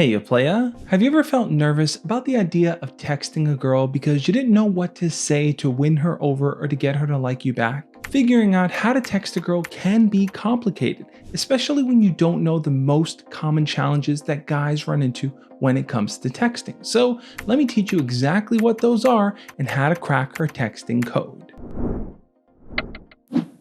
Hey, you playa. Have you ever felt nervous about the idea of texting a girl because you didn't know what to say to win her over or to get her to like you back? Figuring out how to text a girl can be complicated, especially when you don't know the most common challenges that guys run into when it comes to texting. So let me teach you exactly what those are and how to crack her texting code.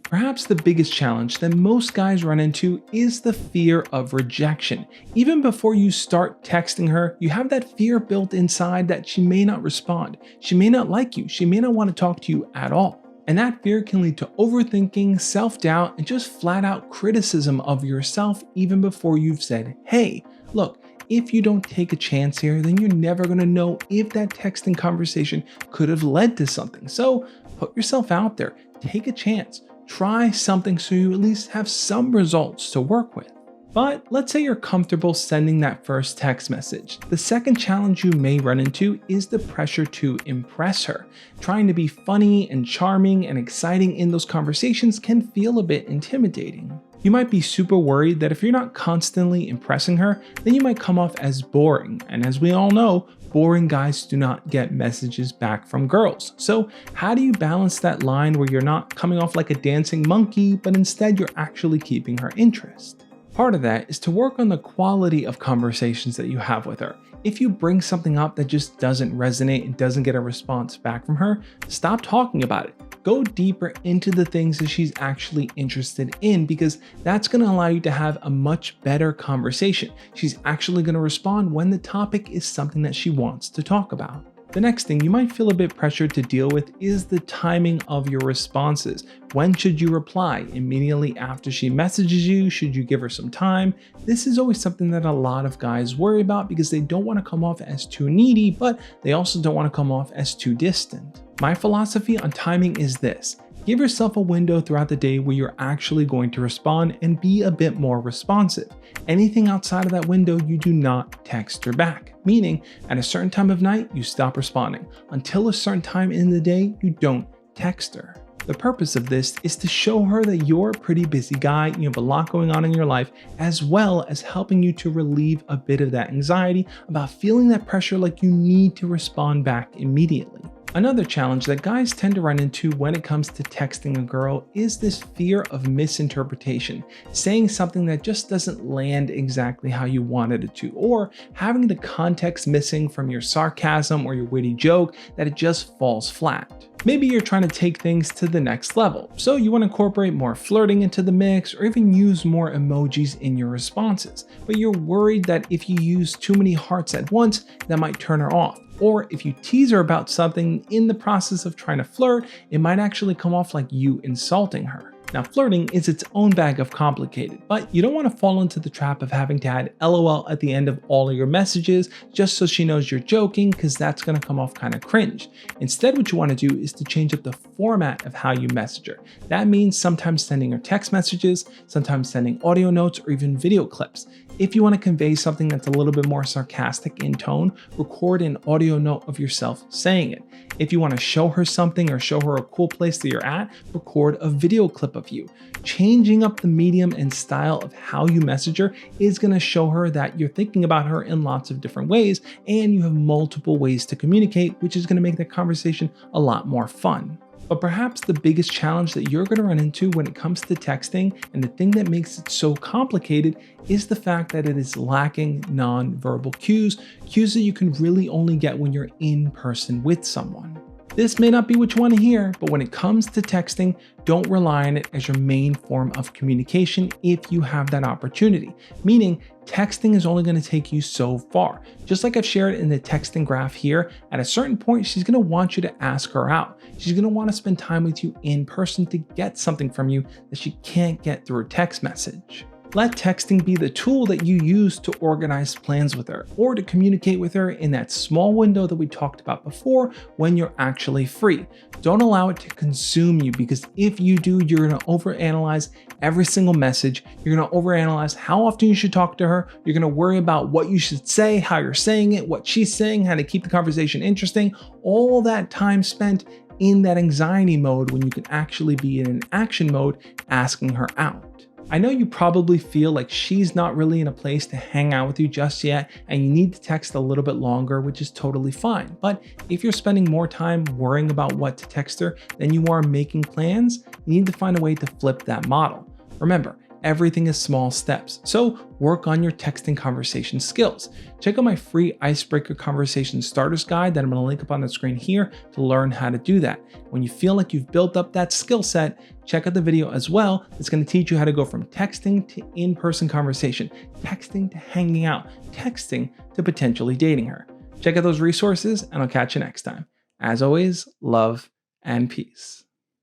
Perhaps the biggest challenge that most guys run into is the fear of rejection. Even before you start texting her, you have that fear built inside that she may not respond, she may not like you, she may not want to talk to you at all. And that fear can lead to overthinking, self-doubt, and just flat out criticism of yourself even before you've said, hey, look, if you don't take a chance here, then you're never going to know if that texting conversation could have led to something. So put yourself out there, take a chance. Try something so you at least have some results to work with. But let's say you're comfortable sending that first text message. The second challenge you may run into is the pressure to impress her. Trying to be funny and charming and exciting in those conversations can feel a bit intimidating. You might be super worried that if you're not constantly impressing her, then you might come off as boring. And as we all know, boring guys do not get messages back from girls. So how do you balance that line where you're not coming off like a dancing monkey, but instead you're actually keeping her interest? Part of that is to work on the quality of conversations that you have with her. If you bring something up that just doesn't resonate and doesn't get a response back from her, stop talking about it. Go deeper into the things that she's actually interested in, because that's going to allow you to have a much better conversation. She's actually going to respond when the topic is something that she wants to talk about. The next thing you might feel a bit pressured to deal with is the timing of your responses. When should you reply? Immediately after she messages you? Should you give her some time? This is always something that a lot of guys worry about because they don't want to come off as too needy, but they also don't want to come off as too distant. My philosophy on timing is this. Give yourself a window throughout the day where you're actually going to respond and be a bit more responsive. Anything outside of that window, you do not text her back. Meaning, at a certain time of night, you stop responding. Until a certain time in the day, you don't text her. The purpose of this is to show her that you're a pretty busy guy, you have a lot going on in your life, as well as helping you to relieve a bit of that anxiety about feeling that pressure like you need to respond back immediately. Another challenge that guys tend to run into when it comes to texting a girl is this fear of misinterpretation, saying something that just doesn't land exactly how you wanted it to, or having the context missing from your sarcasm or your witty joke that it just falls flat. Maybe you're trying to take things to the next level, so you want to incorporate more flirting into the mix or even use more emojis in your responses, but you're worried that if you use too many hearts at once, that might turn her off. Or if you tease her about something in the process of trying to flirt, it might actually come off like you insulting her. Now, flirting is its own bag of complicated, but you don't want to fall into the trap of having to add LOL at the end of all of your messages just so she knows you're joking, because that's going to come off kind of cringe. Instead, what you want to do is to change up the format of how you message her. That means sometimes sending her text messages, sometimes sending audio notes, or even video clips. If you want to convey something that's a little bit more sarcastic in tone, record an audio note of yourself saying it. If you want to show her something or show her a cool place that you're at, record a video clip of you. Changing up the medium and style of how you message her is going to show her that you're thinking about her in lots of different ways, and you have multiple ways to communicate, which is going to make the conversation a lot more fun. But perhaps the biggest challenge that you're going to run into when it comes to texting, and the thing that makes it so complicated, is the fact that it is lacking non-verbal cues that you can really only get when you're in person with someone. This may not be what you want to hear, but when it comes to texting, don't rely on it as your main form of communication if you have that opportunity. Meaning, texting is only going to take you so far. Just like I've shared in the texting graph here, at a certain point, she's going to want you to ask her out. She's going to want to spend time with you in person to get something from you that she can't get through a text message. Let texting be the tool that you use to organize plans with her, or to communicate with her in that small window that we talked about before when you're actually free. Don't allow it to consume you, because if you do, you're going to overanalyze every single message. You're going to overanalyze how often you should talk to her. You're going to worry about what you should say, how you're saying it, what she's saying, how to keep the conversation interesting. All that time spent in that anxiety mode when you can actually be in an action mode asking her out. I know you probably feel like she's not really in a place to hang out with you just yet, and you need to text a little bit longer, which is totally fine. But if you're spending more time worrying about what to text her than you are making plans, you need to find a way to flip that model. Remember, everything is small steps, so work on your texting conversation skills. Check out my free icebreaker conversation starters guide that I'm going to link up on the screen here to learn how to do that. When you feel like you've built up that skill set, check out the video as well. It's going to teach you how to go from texting to in-person conversation, texting to hanging out, texting to potentially dating her. Check out those resources, and I'll catch you next time. As always, love and peace.